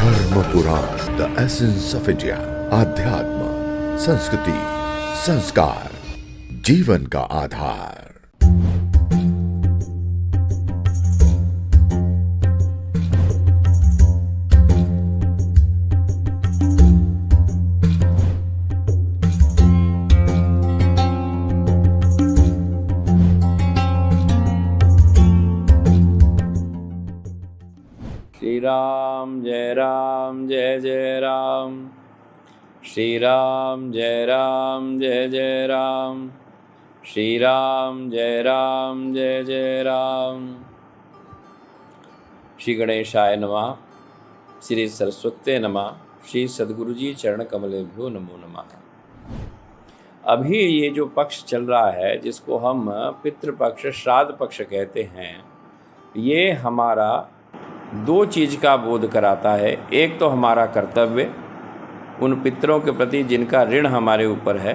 धर्म पुराण, the essence of India. आध्यात्म, संस्कृति, संस्कार, जीवन का आधार। श्री राम जय जय राम। श्री राम जय जय राम। श्री राम जय जय राम। श्री गणेशाय नमः। श्री सरस्वते नमः। श्री सद्गुरु जी चरण कमलेभ्यो नमो नमः। अभी ये जो पक्ष चल रहा है, जिसको हम पितृपक्ष, श्राद्ध पक्ष कहते हैं, ये हमारा दो चीज़ का बोध कराता है। एक तो हमारा कर्तव्य उन पितरों के प्रति जिनका ऋण हमारे ऊपर है,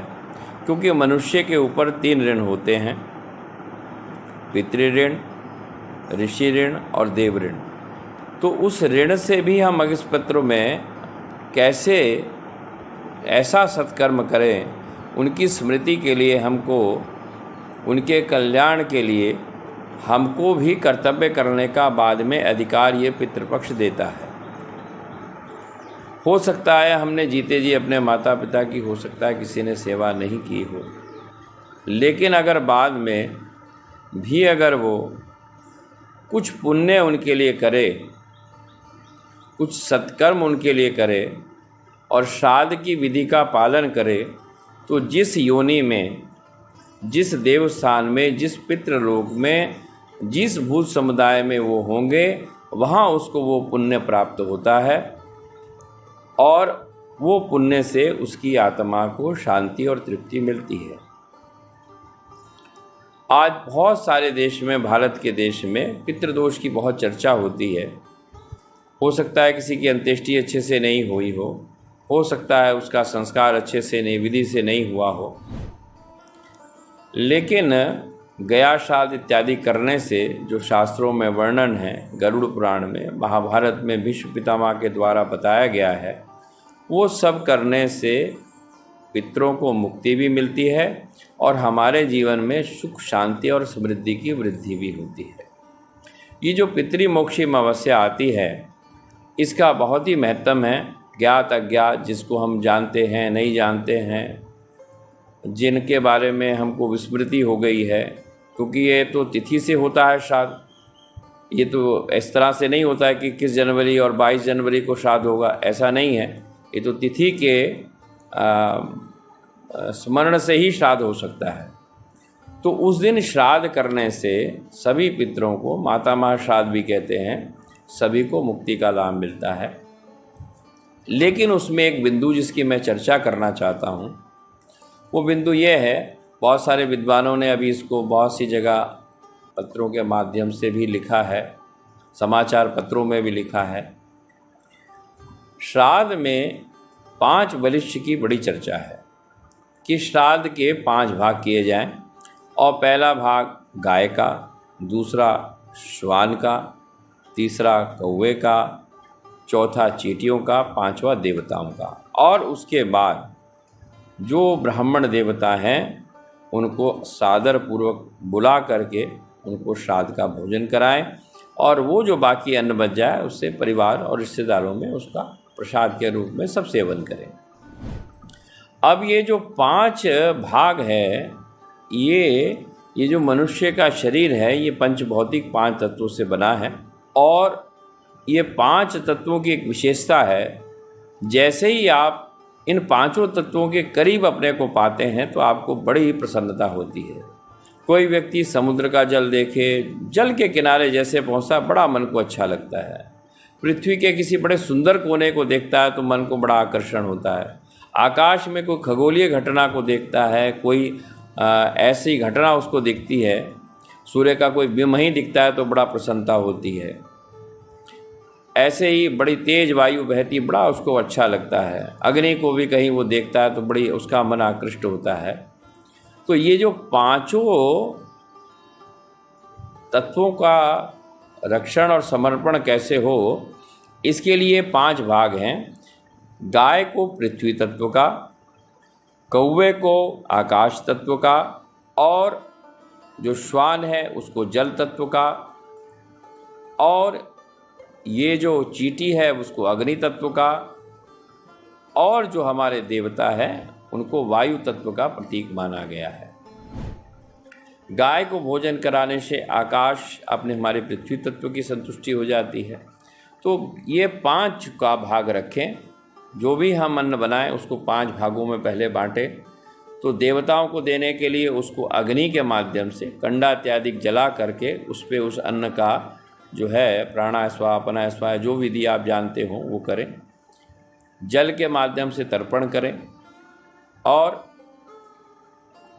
क्योंकि मनुष्य के ऊपर 3 ऋण होते हैं: पितृ ऋण, ऋषि ऋण और देव ऋण। तो उस ऋण से भी हम इस पत्र में कैसे ऐसा सत्कर्म करें, उनकी स्मृति के लिए, हमको उनके कल्याण के लिए हमको भी कर्तव्य करने का बाद में अधिकार ये पितृपक्ष देता है। हो सकता है हमने जीते जी अपने माता पिता की, हो सकता है किसी ने सेवा नहीं की हो, लेकिन अगर बाद में भी अगर वो कुछ पुण्य उनके लिए करे, कुछ सत्कर्म उनके लिए करे और श्राद्ध की विधि का पालन करे, तो जिस योनि में, जिस देवस्थान में, जिस पितृलोक में, जिस भूत समुदाय में वो होंगे, वहाँ उसको वो पुण्य प्राप्त होता है और वो पुण्य से उसकी आत्मा को शांति और तृप्ति मिलती है। आज बहुत सारे देश में, भारत के देश में पितृदोष की बहुत चर्चा होती है। हो सकता है किसी की अंत्येष्टि अच्छे से नहीं हुई हो सकता है उसका संस्कार अच्छे से नहीं, विधि से नहीं हुआ हो, लेकिन गया श्राद्ध इत्यादि करने से जो शास्त्रों में वर्णन है, गरुड़ पुराण में, महाभारत में भीष्म पितामह के द्वारा बताया गया है, वो सब करने से पितरों को मुक्ति भी मिलती है और हमारे जीवन में सुख, शांति और समृद्धि की वृद्धि भी होती है। ये जो पितृमोक्षी अमावस्या आती है, इसका बहुत ही महत्व है। ज्ञात अज्ञात, जिसको हम जानते हैं, नहीं जानते हैं, जिनके बारे में हमको विस्मृति हो गई है, क्योंकि ये तो तिथि से होता है श्राद्ध। ये तो इस तरह से नहीं होता है कि 21 जनवरी और 22 जनवरी को श्राद्ध होगा, ऐसा नहीं है। ये तो तिथि के स्मरण से ही श्राद्ध हो सकता है। तो उस दिन श्राद्ध करने से सभी पितरों को, मातामह श्राद्ध भी कहते हैं, सभी को मुक्ति का लाभ मिलता है। लेकिन उसमें एक बिंदु जिसकी मैं चर्चा करना चाहता हूँ, वो बिंदु ये है, बहुत सारे विद्वानों ने अभी इसको बहुत सी जगह पत्रों के माध्यम से भी लिखा है, समाचार पत्रों में भी लिखा है। श्राद्ध में 5 बलिष्ठ की बड़ी चर्चा है कि श्राद्ध के 5 भाग किए जाएं, और पहला भाग गाय का, दूसरा श्वान का, तीसरा कौवे का, चौथा चींटियों का, 5वां देवताओं का, और उसके बाद जो ब्राह्मण देवता हैं उनको सादर पूर्वक बुला करके उनको श्राद्ध का भोजन कराएं, और वो जो बाकी अन्न बच जाए उससे परिवार और रिश्तेदारों में उसका प्रसाद के रूप में सब सेवन करें। अब ये जो 5 भाग है, ये जो मनुष्य का शरीर है, ये पंचभौतिक 5 तत्वों से बना है, और ये 5 तत्वों की एक विशेषता है, जैसे ही आप इन 5 तत्वों के करीब अपने को पाते हैं तो आपको बड़ी ही प्रसन्नता होती है। कोई व्यक्ति समुद्र का जल देखे, जल के किनारे जैसे पहुंचा, बड़ा मन को अच्छा लगता है। पृथ्वी के किसी बड़े सुंदर कोने को देखता है तो मन को बड़ा आकर्षण होता है। आकाश में कोई खगोलीय घटना को देखता है, कोई ऐसी घटना उसको दिखती है, सूर्य का कोई बिंब ही दिखता है तो बड़ा प्रसन्नता होती है। ऐसे ही बड़ी तेज वायु बहती, बड़ा उसको अच्छा लगता है। अग्नि को भी कहीं वो देखता है तो बड़ी उसका मन आकृष्ट होता है। तो ये जो 5 तत्वों का रक्षण और समर्पण कैसे हो, इसके लिए 5 भाग हैं। गाय को पृथ्वी तत्व का, कौवे को आकाश तत्व का, और जो श्वान है उसको जल तत्व का, और ये जो चींटी है उसको अग्नि तत्व का, और जो हमारे देवता है उनको वायु तत्व का प्रतीक माना गया है। गाय को भोजन कराने से आकाश अपने हमारे पृथ्वी तत्व की संतुष्टि हो जाती है। तो ये 5 का भाग रखें। जो भी हम अन्न बनाएं उसको 5 भागों में पहले बांटें। तो देवताओं को देने के लिए उसको अग्नि के माध्यम से कंडा इत्यादि जला करके उस पर उस अन्न का जो है प्राणाय स्वाहा अपनाय स्वाहा जो विधि आप जानते हो वो करें। जल के माध्यम से तर्पण करें। और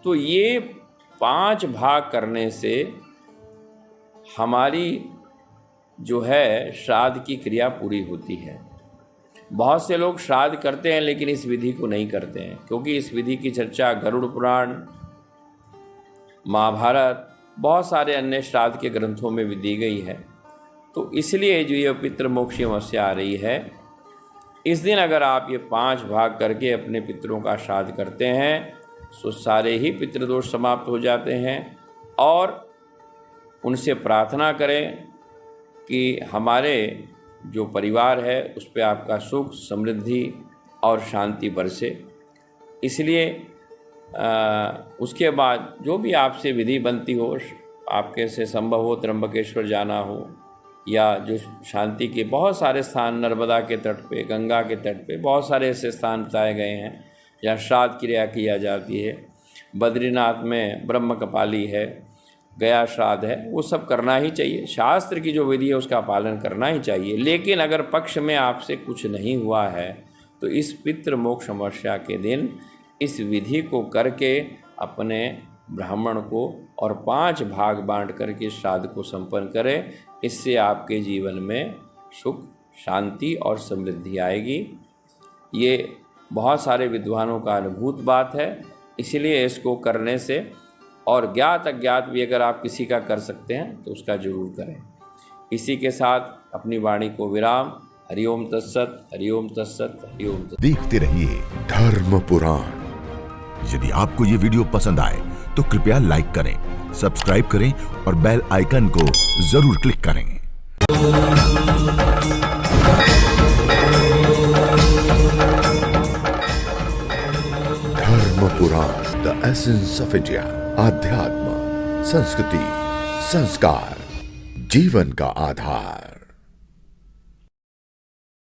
तो ये 5 भाग करने से हमारी जो है श्राद्ध की क्रिया पूरी होती है। बहुत से लोग श्राद्ध करते हैं लेकिन इस विधि को नहीं करते हैं, क्योंकि इस विधि की चर्चा गरुड़ पुराण, महाभारत, बहुत सारे अन्य श्राद्ध के ग्रंथों में भी दी गई है। तो इसलिए जो ये पितृमोक्ष अमावस्या आ रही है, इस दिन अगर आप ये 5 भाग करके अपने पितरों का श्राद्ध करते हैं तो सारे ही पितृदोष समाप्त हो जाते हैं। और उनसे प्रार्थना करें कि हमारे जो परिवार है उस पर आपका सुख, समृद्धि और शांति बरसे। इसलिए उसके बाद जो भी आपसे विधि बनती हो, आपके से संभव हो त्र्यंबकेश्वर जाना हो या जो शांति के बहुत सारे स्थान, नर्मदा के तट पे, गंगा के तट पे बहुत सारे ऐसे स्थान बताए गए हैं जहाँ श्राद्ध क्रिया किया जाती है। बद्रीनाथ में ब्रह्म कपाली है, गया श्राद्ध है, वो सब करना ही चाहिए। शास्त्र की जो विधि है उसका पालन करना ही चाहिए। लेकिन अगर पक्ष में आपसे कुछ नहीं हुआ है तो इस पितृ मोक्ष अमावस्या के दिन इस विधि को करके अपने ब्राह्मण को और 5 भाग बांट करके श्राद्ध को संपन्न करें। इससे आपके जीवन में सुख, शांति और समृद्धि आएगी। ये बहुत सारे विद्वानों का अनुभूत बात है। इसलिए इसको करने से, और ज्ञात अज्ञात भी अगर आप किसी का कर सकते हैं तो उसका जरूर करें। इसी के साथ अपनी वाणी को विराम। हरिओम तत्सत, हरिओम तत्सत, हरिओम तत्सत। देखते रहिए धर्म पुराण। यदि आपको ये वीडियो पसंद आए तो कृपया लाइक करें, सब्सक्राइब करें और बेल आइकन को जरूर क्लिक करें। धर्म पुराण, द एसेंस ऑफ इंडिया। आध्यात्म, संस्कृति, संस्कार, जीवन का आधार।